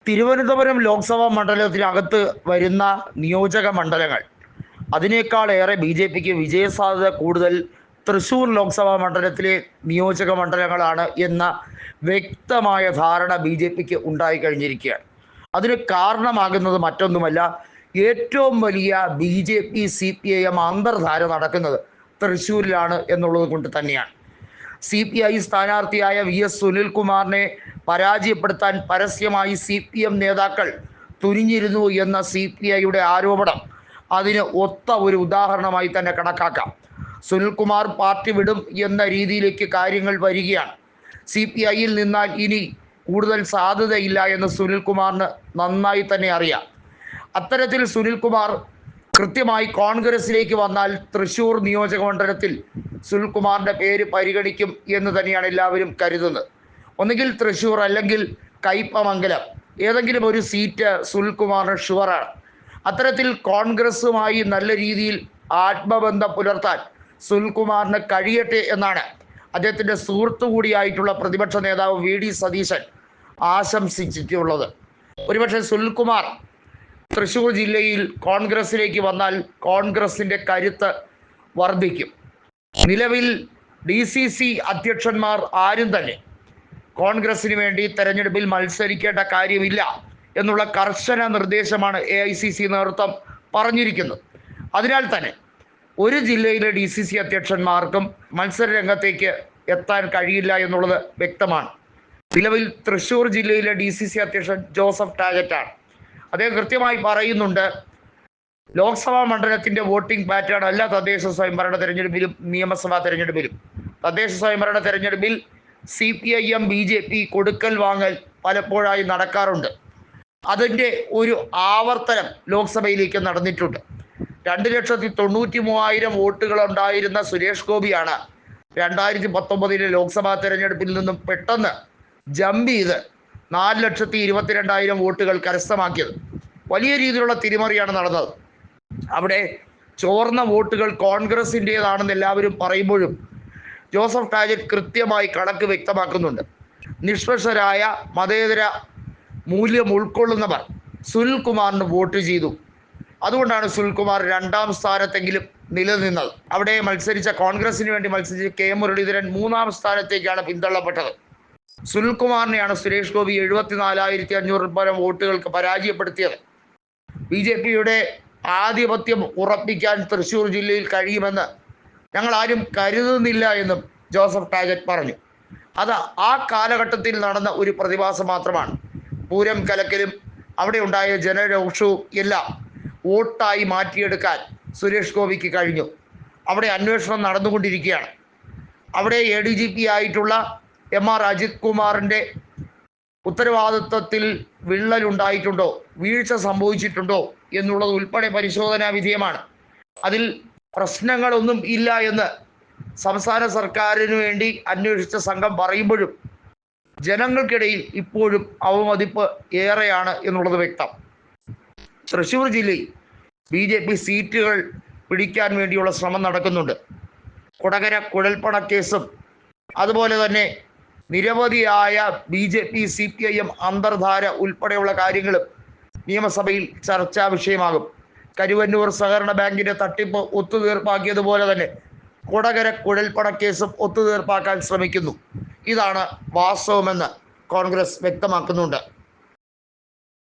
തിരുവനന്തപുരം ലോക്സഭാ മണ്ഡലത്തിനകത്ത് വരുന്ന നിയോജക മണ്ഡലങ്ങൾ അതിനേക്കാളേറെ ബി ജെ പിക്ക് വിജയസാധ്യത കൂടുതൽ തൃശ്ശൂർ ലോക്സഭാ മണ്ഡലത്തിലെ നിയോജക മണ്ഡലങ്ങളാണ് എന്ന വ്യക്തമായ ധാരണ ബി ജെ പിക്ക് ഉണ്ടായിക്കഴിഞ്ഞിരിക്കുകയാണ്. അതിന് കാരണമാകുന്നത് മറ്റൊന്നുമല്ല, ഏറ്റവും വലിയ ബി ജെ പി CPIM അന്തർധാര നടക്കുന്നത് തൃശ്ശൂരിലാണ് എന്നുള്ളത് കൊണ്ട് തന്നെയാണ്. CPI സ്ഥാനാർത്ഥിയായ VS സുനിൽകുമാറിനെ പരാജയപ്പെടുത്താൻ പരസ്യമായി CPM നേതാക്കൾ തുനിഞ്ഞിരുന്നു എന്ന CPIയുടെ ആരോപണം അതിന് ഒത്ത ഒരു ഉദാഹരണമായി തന്നെ കണക്കാക്കാം. സുനിൽകുമാർ പാർട്ടി വിടും എന്ന രീതിയിലേക്ക് കാര്യങ്ങൾ വരികയാണ്. CPIയിൽ നിന്നാൽ ഇനി കൂടുതൽ സാധ്യതയില്ല എന്ന് സുനിൽകുമാറിന് നന്നായി തന്നെ അറിയാം. അത്തരത്തിൽ സുനിൽകുമാർ കൃത്യമായി കോൺഗ്രസിലേക്ക് വന്നാൽ തൃശ്ശൂർ നിയോജക മണ്ഡലത്തിൽ സുനിൽകുമാറിൻ്റെ പേര് പരിഗണിക്കും എന്ന് തന്നെയാണ് എല്ലാവരും കരുതുന്നത്. ഒന്നുകിൽ തൃശ്ശൂർ അല്ലെങ്കിൽ കയ്പമംഗലം, ഏതെങ്കിലും ഒരു സീറ്റ് സുനിൽകുമാറിന് ഷുവറാണ്. അത്തരത്തിൽ കോൺഗ്രസുമായി നല്ല രീതിയിൽ ആത്മബന്ധം പുലർത്താൻ സുനിൽകുമാറിന് കഴിയട്ടെ എന്നാണ് അദ്ദേഹത്തിൻ്റെ സുഹൃത്തു കൂടിയായിട്ടുള്ള പ്രതിപക്ഷ നേതാവ് VD സതീശൻ ആശംസിച്ചിട്ടുള്ളത്. ഒരുപക്ഷെ സുനിൽകുമാർ തൃശ്ശൂർ ജില്ലയിൽ കോൺഗ്രസിലേക്ക് വന്നാൽ കോൺഗ്രസിൻ്റെ കരുത്ത് വർദ്ധിക്കും. നിലവിൽ DCC അധ്യക്ഷന്മാർ ആരും തന്നെ കോൺഗ്രസിന് വേണ്ടി തെരഞ്ഞെടുപ്പിൽ മത്സരിക്കേണ്ട കാര്യമില്ല എന്നുള്ള കർശന നിർദ്ദേശമാണ് AICC നേതൃത്വം പറഞ്ഞിരിക്കുന്നത്. അതിനാൽ തന്നെ ഒരു ജില്ലയിലെ DCC അധ്യക്ഷന്മാർക്കും മത്സര രംഗത്തേക്ക് എത്താൻ കഴിയില്ല എന്നുള്ളത് വ്യക്തമാണ്. നിലവിൽ തൃശ്ശൂർ ജില്ലയിലെ DCC അധ്യക്ഷൻ ജോസഫ് ടാജറ്റാണ്. അദ്ദേഹം കൃത്യമായി പറയുന്നുണ്ട്, ലോക്സഭാ മണ്ഡലത്തിൻ്റെ വോട്ടിംഗ് പാറ്റേൺ അല്ല തദ്ദേശ സ്വയംഭരണ തെരഞ്ഞെടുപ്പിലും നിയമസഭാ തെരഞ്ഞെടുപ്പിലും. തദ്ദേശ സ്വയംഭരണ തെരഞ്ഞെടുപ്പിൽ CPIM BJP കൊടുക്കൽ വാങ്ങൽ പലപ്പോഴായി നടക്കാറുണ്ട്. അതിൻ്റെ ഒരു ആവർത്തനം ലോക്സഭയിലേക്ക് നടന്നിട്ടുണ്ട്. 2,93,000 വോട്ടുകളുണ്ടായിരുന്ന സുരേഷ് ഗോപിയാണ് 2019 ലോക്സഭാ തെരഞ്ഞെടുപ്പിൽ നിന്നും പെട്ടെന്ന് ജമ്പ് ചെയ്ത് 4,22,000 വോട്ടുകൾ കരസ്ഥമാക്കിയത്. വലിയ രീതിയിലുള്ള തിരിമറിയാണ് നടന്നത്. അവിടെ ചോർന്ന വോട്ടുകൾ കോൺഗ്രസിൻ്റേതാണെന്ന് എല്ലാവരും പറയുമ്പോഴും ജോസഫ് ടാജറ്റ് കൃത്യമായി കണക്ക് വ്യക്തമാക്കുന്നുണ്ട്. നിഷ്പക്ഷരായ മതേതര മൂല്യം ഉൾക്കൊള്ളുന്നവർ സുനിൽകുമാറിന് വോട്ട് ചെയ്തു. അതുകൊണ്ടാണ് സുനിൽകുമാർ 2ാം സ്ഥാനത്തെങ്കിലും നിലനിന്നത്. അവിടെ മത്സരിച്ച കോൺഗ്രസിന് വേണ്ടി മത്സരിച്ച K മുരളീധരൻ 3ാം സ്ഥാനത്തേക്കാണ് പിന്തള്ളപ്പെട്ടത്. സുനിൽകുമാറിനെയാണ് സുരേഷ് ഗോപി 74,500 പരം വോട്ടുകൾക്ക് പരാജയപ്പെടുത്തിയത്. BJPയുടെ ആധിപത്യം ഉറപ്പിക്കാൻ തൃശ്ശൂർ ജില്ലയിൽ കഴിയുമെന്ന് ഞങ്ങൾ ആരും കരുതുന്നില്ല എന്നും ജോസഫ് ടാജറ്റ് പറഞ്ഞു. അത് ആ കാലഘട്ടത്തിൽ നടന്ന ഒരു പ്രതിഭാസം മാത്രമാണ്. പൂരം കലക്കലും അവിടെ ഉണ്ടായ ജനരോഷവും എല്ലാം വോട്ടായി മാറ്റിയെടുക്കാൻ സുരേഷ് ഗോപിക്ക് കഴിഞ്ഞു. അവിടെ അന്വേഷണം നടന്നുകൊണ്ടിരിക്കുകയാണ്. അവിടെ ADGP ആയിട്ടുള്ള MR അജിത് കുമാറിൻ്റെ ഉത്തരവാദിത്വത്തിൽ വിള്ളലുണ്ടായിട്ടുണ്ടോ, വീഴ്ച സംഭവിച്ചിട്ടുണ്ടോ എന്നുള്ളത് ഉൾപ്പെടെ പരിശോധനാ വിധേയമാണ്. അതിൽ പ്രശ്നങ്ങളൊന്നും ഇല്ല എന്ന് സംസ്ഥാന സർക്കാരിന് വേണ്ടി അന്വേഷിച്ച സംഘം പറയുമ്പോഴും ജനങ്ങൾക്കിടയിൽ ഇപ്പോഴും അവമതിപ്പ് ഏറെയാണ് എന്നുള്ളത് വ്യക്തം. തൃശ്ശൂർ ജില്ലയിൽ BJP സീറ്റുകൾ പിടിക്കാൻ വേണ്ടിയുള്ള ശ്രമം നടക്കുന്നുണ്ട്. കൊടകര കുഴൽപ്പണക്കേസും അതുപോലെ തന്നെ നിരവധിയായ BJP CPIM അന്തർധാര ഉൾപ്പെടെയുള്ള കാര്യങ്ങളും നിയമസഭയിൽ ചർച്ചാ വിഷയമാകും. കരുവന്നൂർ സഹകരണ ബാങ്കിൻ്റെ തട്ടിപ്പ് ഒത്തുതീർപ്പാക്കിയതുപോലെ തന്നെ കൊടകര കുഴൽപ്പണക്കേസും ഒത്തുതീർപ്പാക്കാൻ ശ്രമിക്കുന്നു. ഇതാണ് വാസ്തവമെന്ന് കോൺഗ്രസ് വ്യക്തമാക്കുന്നുണ്ട്.